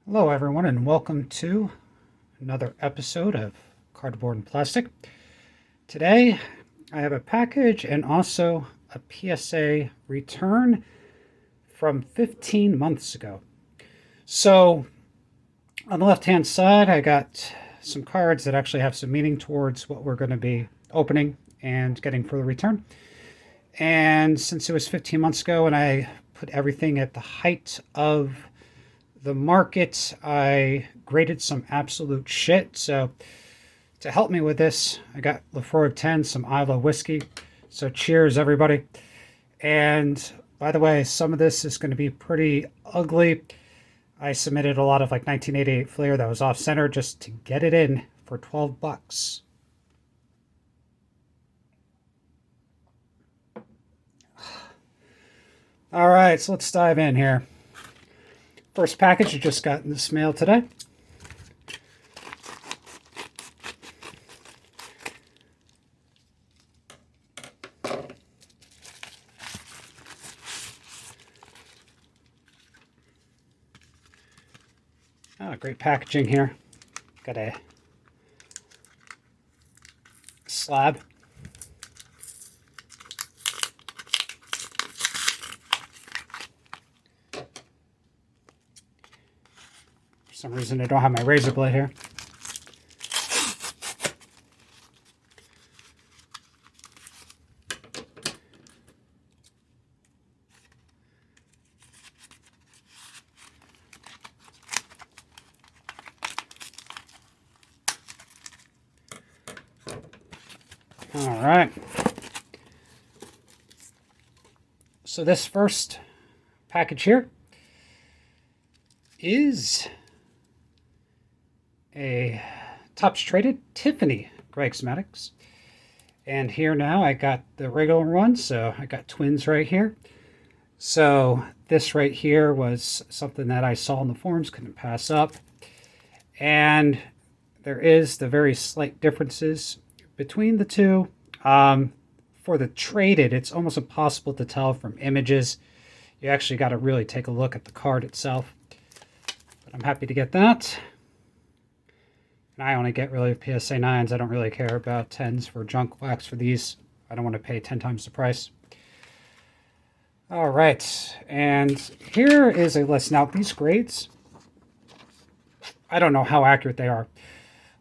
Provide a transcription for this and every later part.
Hello, everyone, and welcome to another episode of Cardboard and Plastic. Today, I have a package and also a PSA return from 15 months ago. So, on the left-hand side, I got some cards that actually have some meaning towards what we're going to be opening and getting for the return. And since it was 15 months ago and I put everything at the height of the market, I graded some absolute shit. So to help me with this, I got Lafroig 10, some Isla whiskey. So cheers, everybody. And by the way, some of this is going to be pretty ugly. I submitted a lot of like 1988 Flair that was off center just to get it in for 12 bucks. All right, so let's dive in here. First package I just got in this mail today. Oh, great packaging here. Got a slab. For some reason I don't have my razor blade here. All right. So this first package here is a Topps Traded Tiffany Greg Schmatics. And here now I got the regular one, so I got twins right here. So this right here was something that I saw in the forums, couldn't pass up. And there is the very slight differences between the two. For the traded, it's almost impossible to tell from images. You actually got to really take a look at the card itself. But I'm happy to get that. And I only get really PSA 9s. I don't really care about 10s for junk wax for these. I don't want to pay 10 times the price. All right, and here is a list. Now, these grades, I don't know how accurate they are.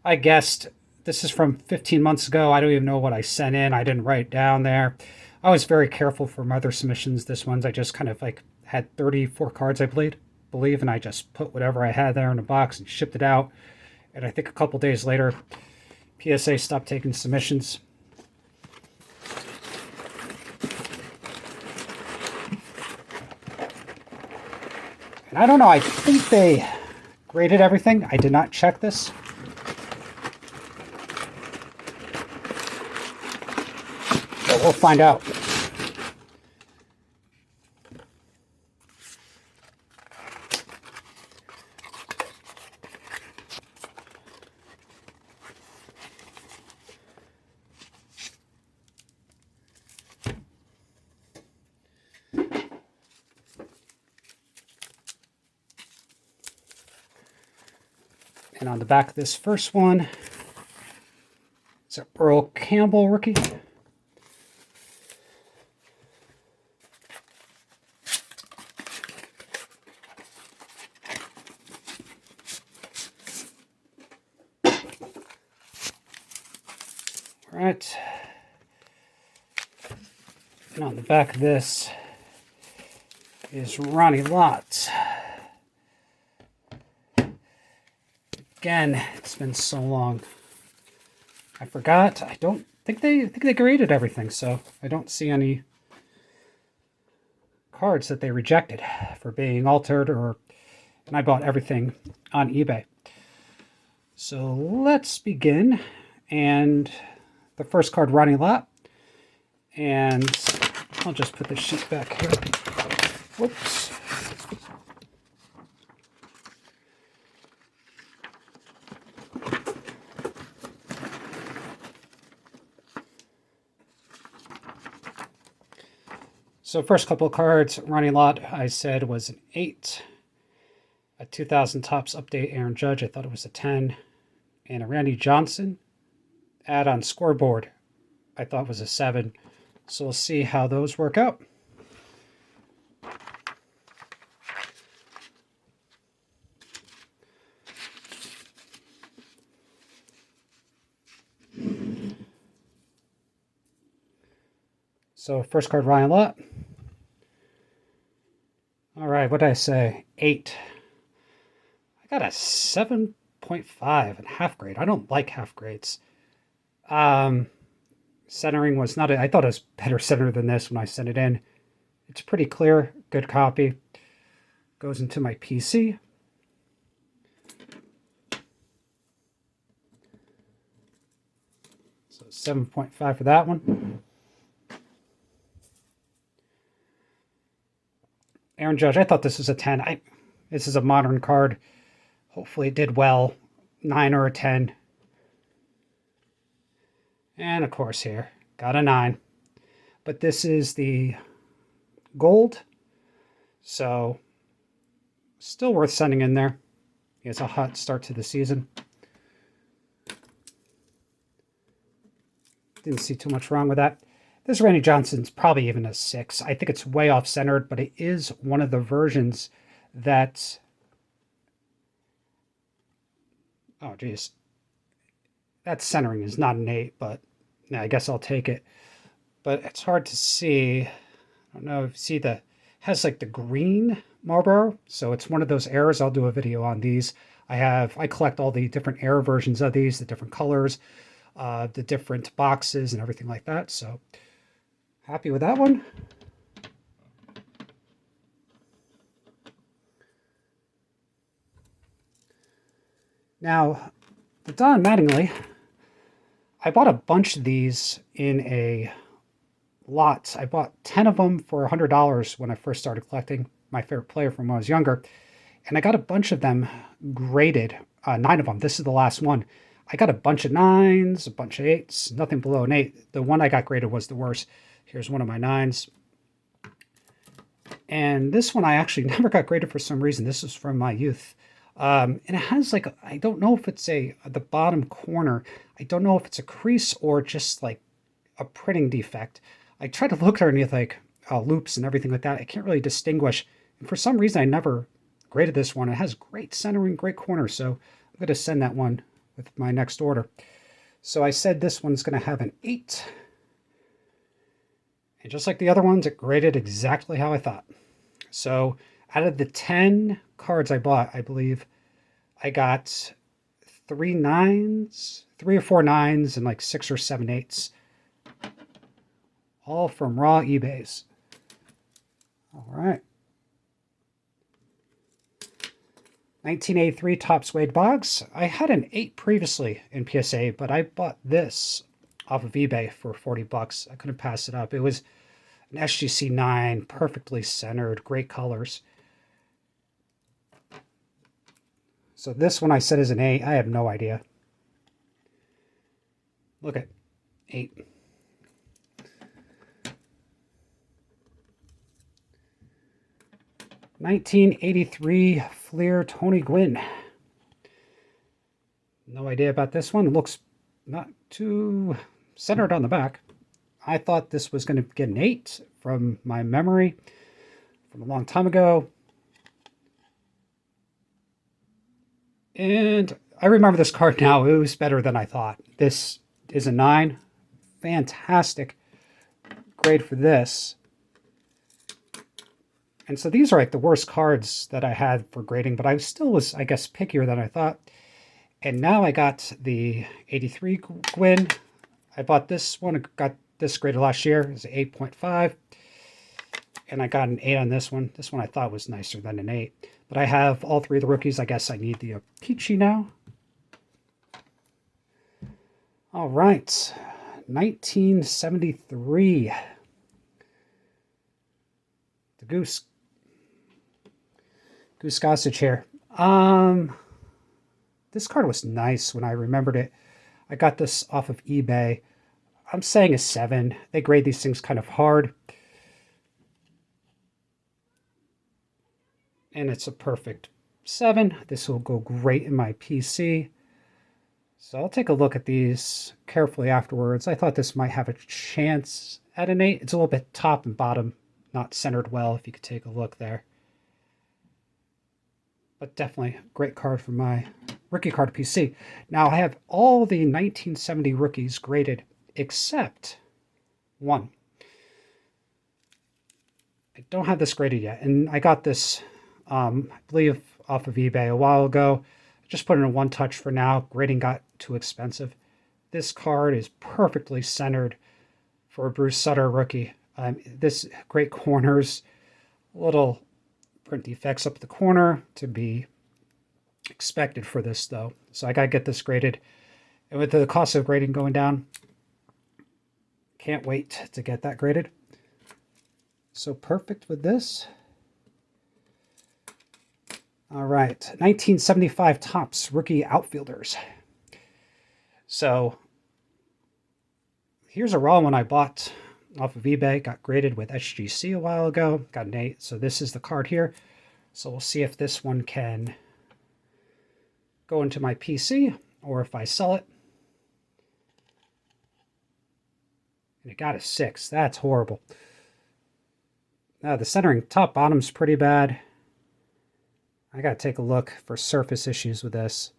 I guessed this is from 15 months ago. I don't even know what I sent in. I didn't write down there. I was very careful for my other submissions. This one's I just kind of like had 34 cards, I believe, and I just put whatever I had there in a box and shipped it out. And I think a couple days later, PSA stopped taking submissions. And I don't know, I think they graded everything. I did not check this. But we'll find out. And on the back of this first one, it's an Earl Campbell rookie. All right. And on the back of this is Ronnie Lott. Again, it's been so long. I forgot. I think they graded everything, so I don't see any cards that they rejected for being altered, and I bought everything on eBay. So let's begin. And the first card, Ronnie Lott. And I'll just put the sheet back here. Whoops. So first couple of cards, Ronnie Lott, I said was an 8. A 2000 Topps Update Aaron Judge, I thought it was a 10. And a Randy Johnson add-on scoreboard, I thought was a 7. So we'll see how those work out. So first card, Ryan Lott. All right, what did I say? 8. I got a 7.5 in half grade. I don't like half grades. Centering was not, I thought it was better center than this when I sent it in. It's pretty clear, good copy. Goes into my PC. So 7.5 for that one. Aaron Judge, I thought this was a 10. This is a modern card. Hopefully it did well. 9 or a 10. And of course here, got a 9. But this is the gold. So still worth sending in there. He has a hot start to the season. Didn't see too much wrong with that. This Randy Johnson's probably even a 6. I think it's way off-centered, but it is one of the versions that... Oh, geez. That centering is not an 8, but yeah, I guess I'll take it. But it's hard to see. I don't know if you see the... has like the green Marlboro, so it's one of those errors. I'll do a video on these. I collect all the different error versions of these, the different colors, the different boxes and everything like that, so... Happy with that one. Now, the Don Mattingly, I bought a bunch of these in a lot. I bought 10 of them for $100 when I first started collecting, my favorite player from when I was younger. And I got a bunch of them graded, 9 of them. This is the last one. I got a bunch of 9s, a bunch of 8s, nothing below an 8. The one I got graded was the worst. Here's one of my 9s. And this one I actually never got graded for some reason. This is from my youth. And it has like, I don't know if it's the bottom corner. I don't know if it's a crease or just like a printing defect. I tried to look underneath like loops and everything like that. I can't really distinguish. And for some reason, I never graded this one. It has great centering, great corners. So I'm going to send that one with my next order. So I said this one's going to have an 8. And just like the other ones, it graded exactly how I thought. So out of the 10 cards I bought, I believe I got 3 9s, 3 or 4 9s, and like 6 or 7 8s. All from raw eBays. All right. 1983 Topps Wade Boggs. I had an 8 previously in PSA, but I bought this off of eBay for $40. I couldn't pass it up. It was an SGC 9, perfectly centered, great colors. So this one I said is an 8. I have no idea. Look at 8. $1983 Flair Tony Gwynn. No idea about this one. It looks not too centered on the back. I thought this was going to get an 8 from my memory from a long time ago. And I remember this card now. It was better than I thought. This is a 9. Fantastic grade for this. And so these are like the worst cards that I had for grading, but I still was, I guess, pickier than I thought. And now I got the 83 Gwynn. I bought this one, got this graded last year. It was an 8.5. And I got an 8 on this one. This one I thought was nicer than an 8. But I have all 3 of the rookies. I guess I need the Peachy now. All right. 1973. The Goose Gossage here. This card was nice when I remembered it. I got this off of eBay. I'm saying a 7. They grade these things kind of hard. And it's a perfect 7. This will go great in my PC. So I'll take a look at these carefully afterwards. I thought this might have a chance at an 8. It's a little bit top and bottom, not centered well, if you could take a look there. But definitely a great card for my rookie card PC. Now I have all the 1970 rookies graded except one. I don't have this graded yet, and I got this, I believe, off of eBay a while ago. I just put in a one touch for now. Grading got too expensive. This card is perfectly centered for a Bruce Sutter rookie. This great corners, little print defects up the corner to be expected for this though. So I gotta get this graded. And with the cost of grading going down, can't wait to get that graded. So perfect with this. All right, 1975 Topps Rookie Outfielders. So here's a raw one I bought off of eBay, got graded with SGC a while ago, got an 8. So this is the card here. So we'll see if this one can go into my PC or if I sell it. And it got a 6. That's horrible. Now the centering top bottom's pretty bad. I gotta take a look for surface issues with this.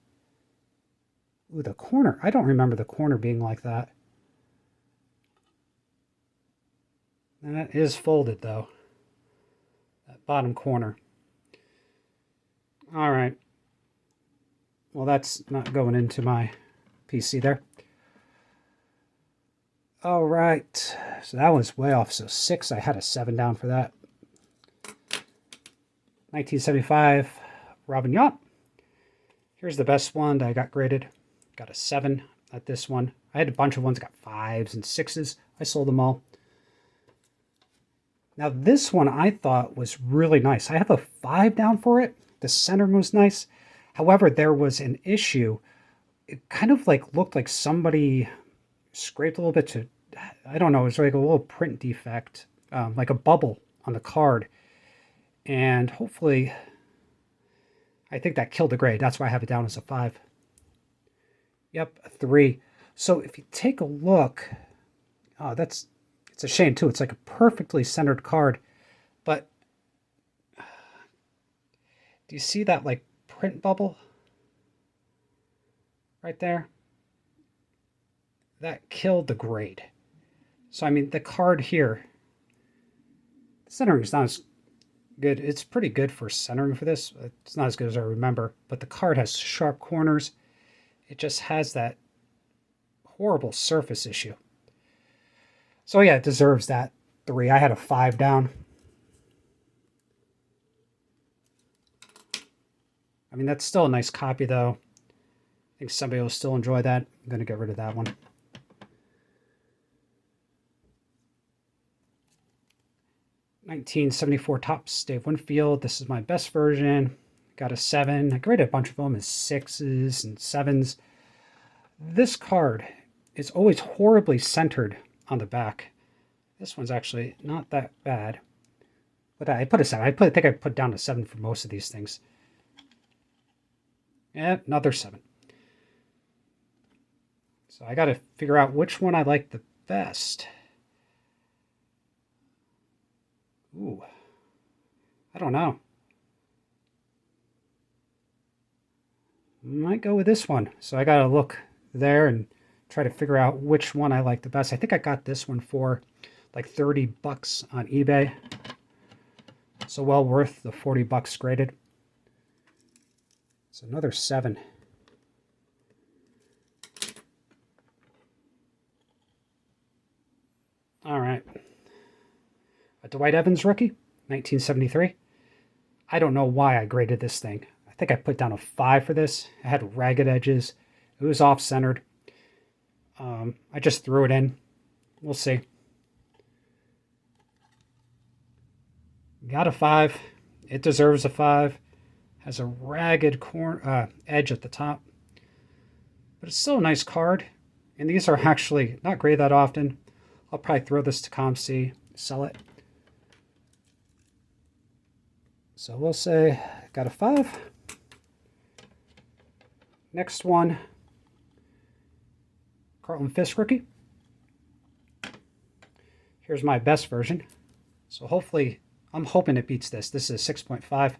Ooh, the corner. I don't remember the corner being like that. And that is folded though. That bottom corner. All right. Well, that's not going into my PC there. All right. So that was way off. So 6, I had a 7 down for that. 1975 Robin Yacht. Here's the best one that I got graded. Got a 7 at this one. I had a bunch of ones, got 5s and 6s. I sold them all. Now this one I thought was really nice. I have a 5 down for it. The centering was nice. However, there was an issue. It kind of like looked like somebody scraped a little bit to, I don't know, it was like a little print defect, like a bubble on the card. And hopefully, I think that killed the grade. That's why I have it down as a 5. Yep, a 3. So if you take a look, it's a shame too. It's like a perfectly centered card. But do you see that like print bubble right there? That killed the grade. So I mean, the card here, the centering is not as good. It's pretty good for centering for this. It's not as good as I remember, but the card has sharp corners. It just has that horrible surface issue. So yeah, it deserves that 3. I had a 5 down. I mean, that's still a nice copy though. I think somebody will still enjoy that. I'm going to get rid of that one. 1974 Topps Dave Winfield. This is my best version. Got a 7. I graded a bunch of them as 6s and 7s. This card is always horribly centered on the back. This one's actually not that bad. But I put a 7. I think I put down a 7 for most of these things. Yeah, another 7. So I got to figure out which one I like the best. Ooh, I don't know. Might go with this one. So I got to look there and try to figure out which one I like the best. I think I got this one for like $30 on eBay. So well worth the $40 graded. So another 7. All right. A Dwight Evans rookie, 1973. I don't know why I graded this thing. I think I put down a 5 for this. It had ragged edges. It was off-centered. I just threw it in. We'll see. Got a 5. It deserves a 5. Has a ragged edge at the top. But it's still a nice card. And these are actually not graded that often. I'll probably throw this to ComC, sell it. So we'll say got a 5. Next one, Fisk rookie. Here's my best version. So hopefully, I'm hoping it beats this. This is a 6.5.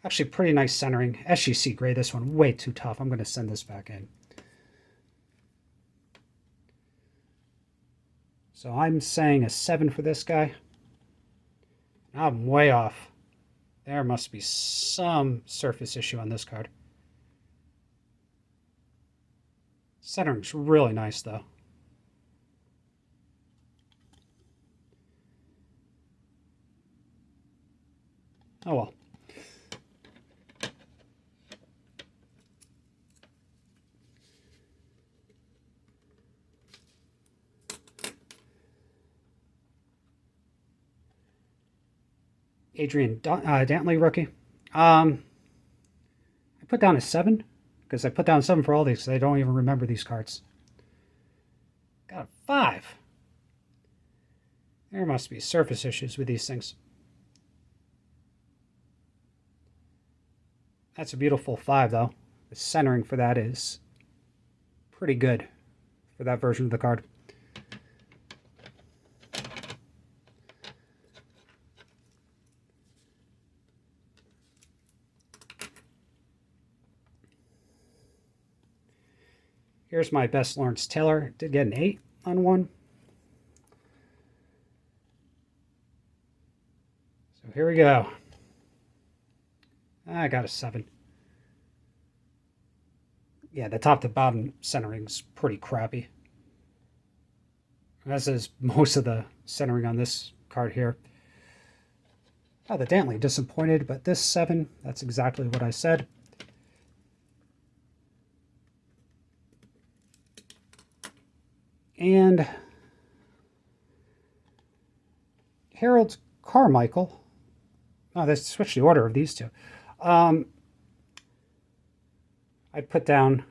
Actually, pretty nice centering. SGC gray, this one, way too tough. I'm going to send this back in. So I'm saying a 7 for this guy. I'm way off. There must be some surface issue on this card. Centering's really nice, though. Oh well. Adrian Dantley rookie. I put down a 7 because I put down 7 for all these because I don't even remember these cards. Got a 5. There must be surface issues with these things. That's a beautiful 5, though. The centering for that is pretty good for that version of the card. Here's my best Lawrence Taylor. Did get an 8 on one. So here we go. I got a 7. Yeah, the top to bottom centering's pretty crappy. As is most of the centering on this card here. Oh, the Dantley, disappointed, but this 7, that's exactly what I said. And Harold Carmichael. Oh, they switched the order of these two. I put down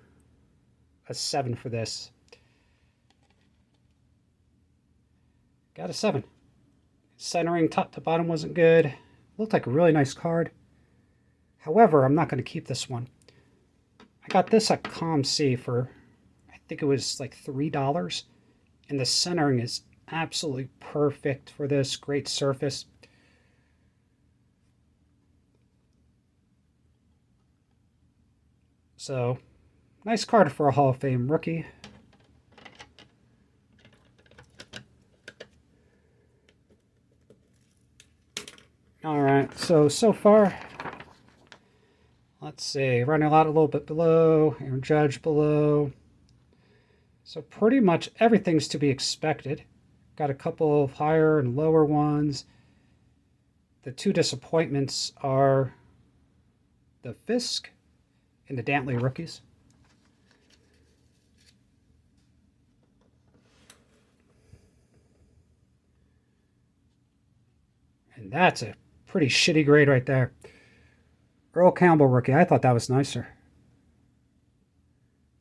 a 7 for this. Got a 7. Centering top to bottom wasn't good. Looked like a really nice card. However, I'm not going to keep this one. I got this at ComC for, I think it was like $3. And the centering is absolutely perfect for this. Great surface. So, nice card for a Hall of Fame rookie. Alright, so far, let's see, running a lot a little bit below, Aaron Judge below. So pretty much everything's to be expected. Got a couple of higher and lower ones. The two disappointments are the Fisk and the Dantley rookies. And that's a pretty shitty grade right there. Earl Campbell rookie. I thought that was nicer.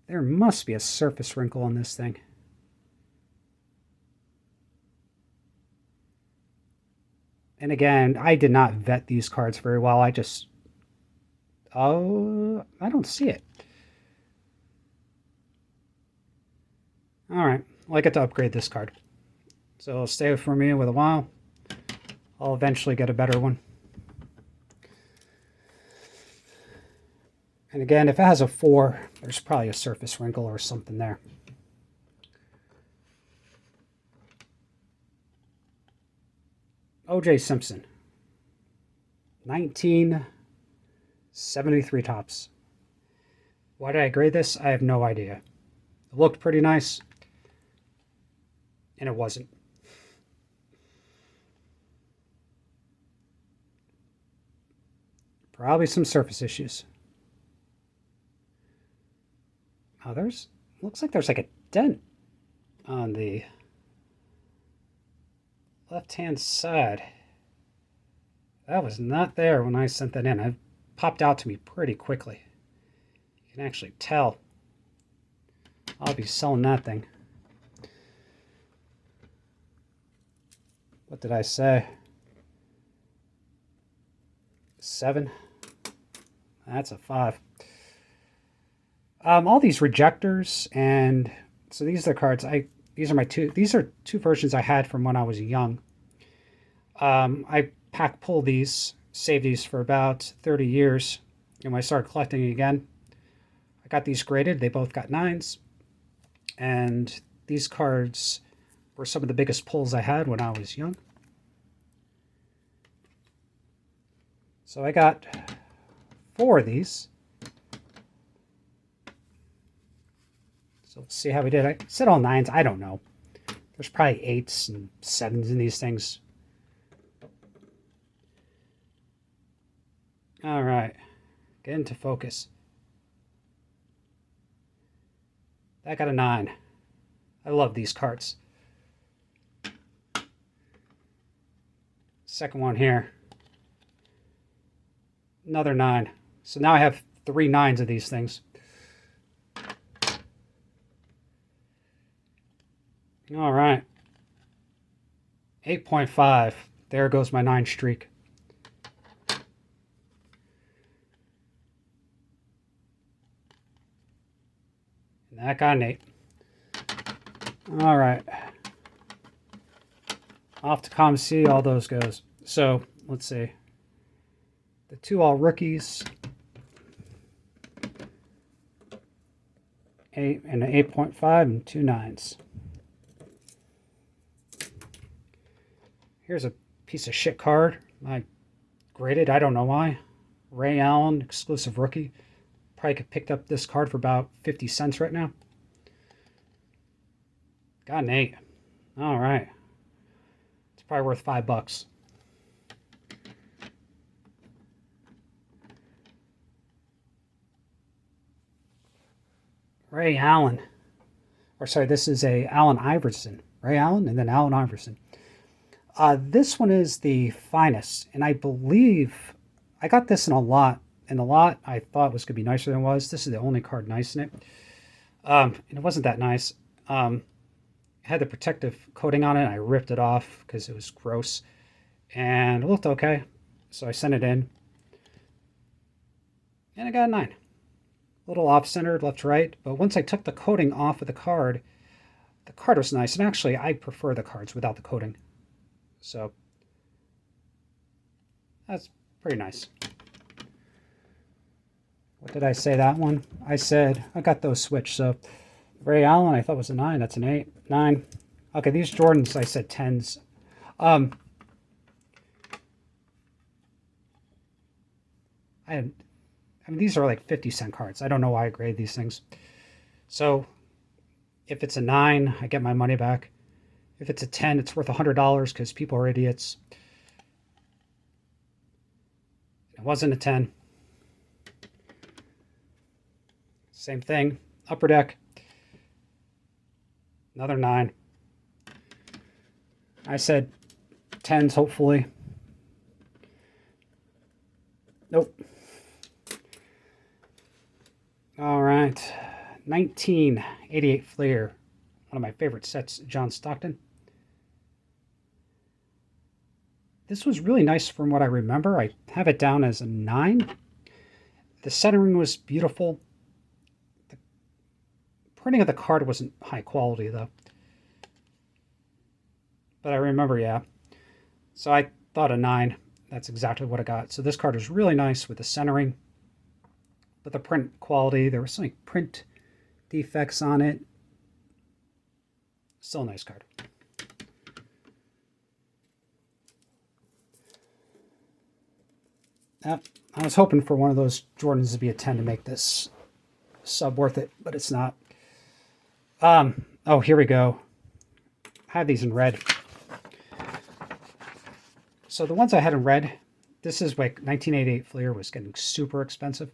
There must be a surface wrinkle on this thing. And again, I did not vet these cards very well. I just... Oh, I don't see it. Alright, well, I get to upgrade this card. So it'll stay for me with a while. I'll eventually get a better one. And again, if it has a 4, there's probably a surface wrinkle or something there. O.J. Simpson. 1973 tops. Why did I grade this? I have no idea. It looked pretty nice. And it wasn't. Probably some surface issues. Oh, looks like there's like a dent on the left-hand side. That was not there when I sent that in. It popped out to me pretty quickly. You can actually tell. I'll be selling that thing. What did I say? 7. That's a 5. All these rejectors, and so these are the cards. These are two versions I had from when I was young. I pack pull these, save these for about 30 years, and when I started collecting again, I got these graded. They both got 9s, and these cards were some of the biggest pulls I had when I was young. So I got 4 of these. So let's see how we did. I said all 9s. I don't know. There's probably 8s and 7s in these things. All right. Get into focus. That got a 9. I love these cards. Second one here. Another 9. So now I have 3 9s of these things. All right. 8.5. There goes my 9 streak. And that got an 8. All right. Off to come see all those goes. So let's see. The 2 all rookies. 8 and an 8.5 and 2 9s. Here's a piece of shit card. I graded. I don't know why. Ray Allen, exclusive rookie. Probably could pick up this card for about 50 cents right now. Got an 8. All right. It's probably worth $5. Ray Allen. Or sorry, this is a Allen Iverson. Ray Allen and then Allen Iverson. This one is the finest, and I believe I got this in a lot. In a lot, I thought was going to be nicer than it was. This is the only card nice in it. And it wasn't that nice. It had the protective coating on it. I ripped it off because it was gross. And it looked okay. So I sent it in. And I got a 9. A little off-centered, left to right. But once I took the coating off of the card was nice. And actually, I prefer the cards without the coating. So that's pretty nice. What did I say that one? I said I got those switched. So Ray Allen I thought was a 9. That's an 8. 9. Okay, these Jordans I said 10s. I mean these are like 50-cent cards. I don't know why I grade these things. So if it's a 9, I get my money back. If it's a 10, it's worth $100 because people are idiots. It wasn't a 10. Same thing. Upper deck. Another 9. I said 10s, hopefully. Nope. All right. 1988 Flair. One of my favorite sets, John Stockton. This was really nice from what I remember. I have it down as a 9. The centering was beautiful. The printing of the card wasn't high quality, though. But I remember, yeah. So I thought a 9. That's exactly what I got. So this card was really nice with the centering. But the print quality, there was some like print defects on it. Still a nice card. Yep, I was hoping for one of those Jordans to be a 10 to make this sub worth it, but it's not. Oh, here we go. I have these in red. So the ones I had in red, this is like 1988 Flair was getting super expensive.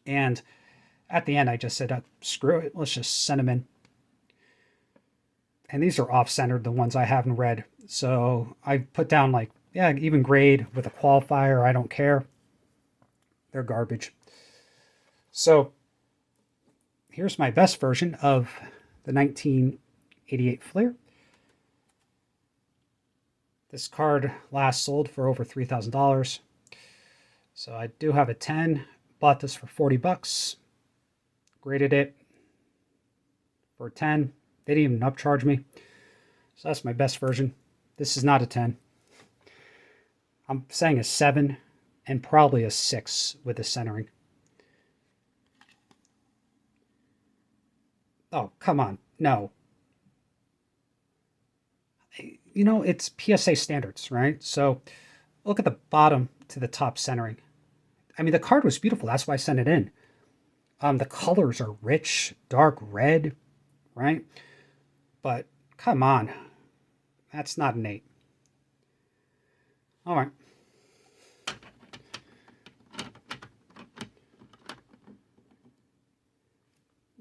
And at the end, I just said, screw it, let's just send them in. And these are off-centered, the ones I have in red. So I put down like, yeah, even grade with a qualifier. I don't care. They're garbage. So here's my best version of the 1988 Flair. This card last sold for over $3,000. So I do have a 10. Bought this for 40 bucks. Graded it for 10. They didn't even upcharge me. So that's my best version. This is not a 10. I'm saying a 7 and probably a 6 with the centering. Oh, come on. No. You know, it's PSA standards, right? So look at the bottom to the top centering. I mean, the card was beautiful. That's why I sent it in. The colors are rich, dark red, right? But come on. That's not an 8. All right.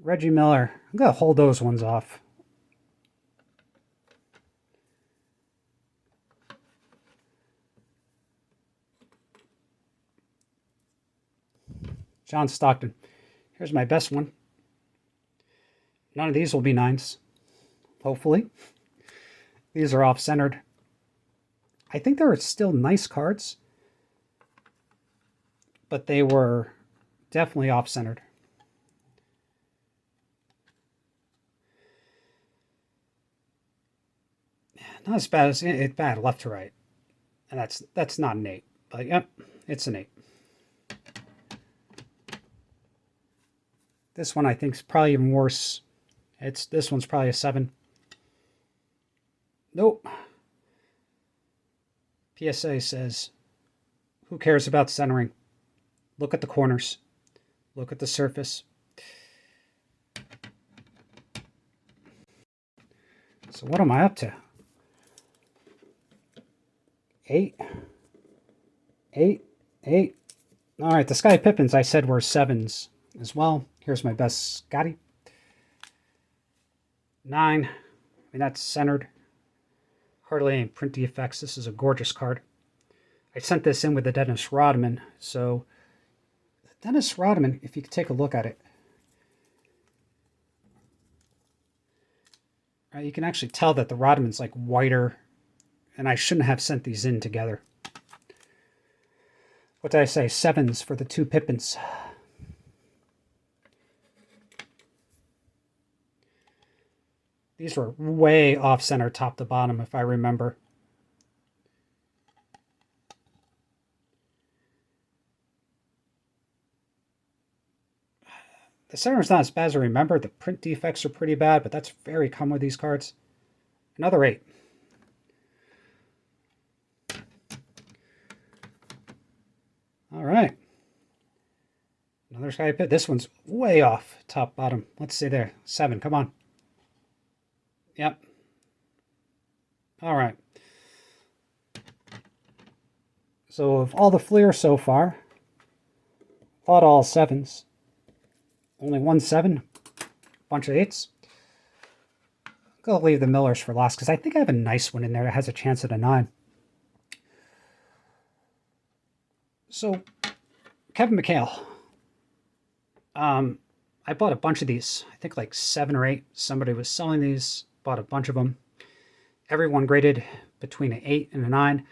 Reggie Miller. I'm going to hold those ones off. John Stockton. Here's my best one. None of these will be 9s. Hopefully. These are off-centered. I think they were still nice cards, but they were definitely off-centered. Not as bad as it's bad left to right. And that's not an 8. But yep, it's an 8. This one I think is probably even worse. This one's probably a 7. Nope. PSA says, who cares about centering? Look at the corners. Look at the surface. So what am I up to? 8. 8. 8. All right, the Sky Pippins I said were 7s as well. Here's my best Scotty. 9. I mean, that's centered. Hardly any print defects. This is a gorgeous card. I sent this in with the Dennis Rodman. So, Dennis Rodman, if you could take a look at it, you can actually tell that the Rodman's like whiter, and I shouldn't have sent these in together. What did I say? 7s for the 2 Pippins. These were way off-center top to bottom, if I remember. The center's not as bad as I remember. The print defects are pretty bad, but that's very common with these cards. Another 8. All right. Another Sky Pit. This one's way off top bottom. Let's see there. 7. Come on. Yep. All right. So of all the Flair so far, bought all 7s. Only one 7. Bunch of 8s. I'll leave the Millers for last because I think I have a nice one in there that has a chance at a 9. So, Kevin McHale. I bought a bunch of these. I think like 7 or 8. Somebody was selling these. Bought a bunch of them. Everyone graded between an 8 and a 9.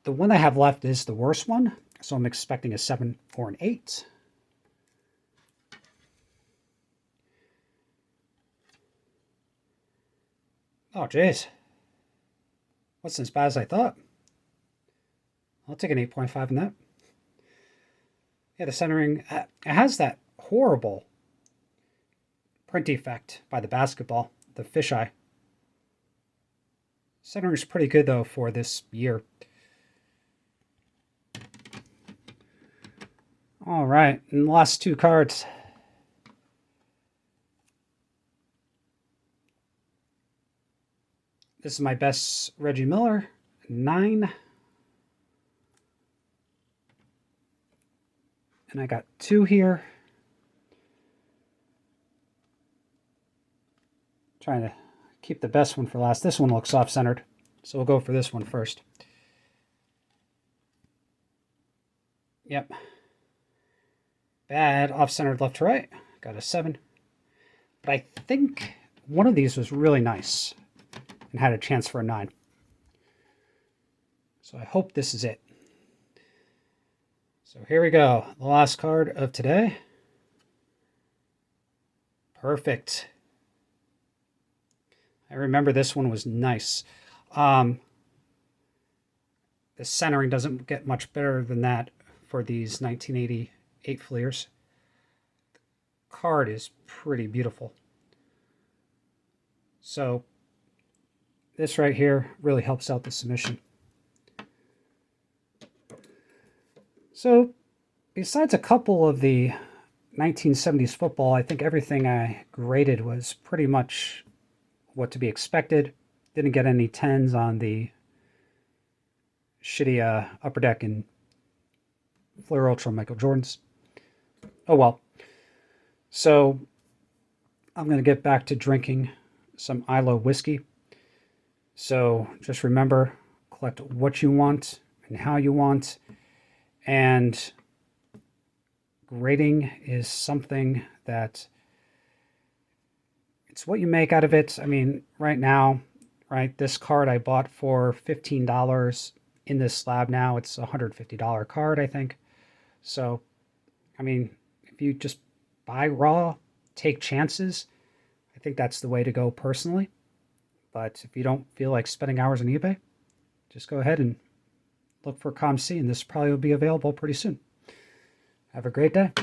The one I have left is the worst one, so I'm expecting a 7 or an 8. Oh, jeez. Wasn't as bad as I thought. I'll take an 8.5 in that. Yeah, the centering, it has that horrible print defect by the basketball, the fisheye. Centering is pretty good, though, for this year. All right, and the last 2 cards. This is my best Reggie Miller, 9. And I got 2 here. Trying to keep the best one for last. This one looks off-centered, so we'll go for this one first. Yep. Bad off-centered left to right. Got a 7. But I think one of these was really nice and had a chance for a 9. So I hope this is it. So here we go. The last card of today. Perfect. I remember this one was nice. The centering doesn't get much better than that for these 1988 Fleers. The card is pretty beautiful. So this right here really helps out the submission. So besides a couple of the 1970s football, I think everything I graded was pretty much what to be expected. Didn't get any 10s on the shitty Upper Deck and Flair Ultra Michael Jordans. Oh well. So I'm going to get back to drinking some ILO whiskey. So just remember, collect what you want and how you want. And grading is something that it's what you make out of it. I mean, right now, right, this card I bought for $15 in this slab now. It's a $150 card, I think. So, I mean, if you just buy raw, take chances, I think that's the way to go personally. But if you don't feel like spending hours on eBay, just go ahead and look for ComC, and this probably will be available pretty soon. Have a great day.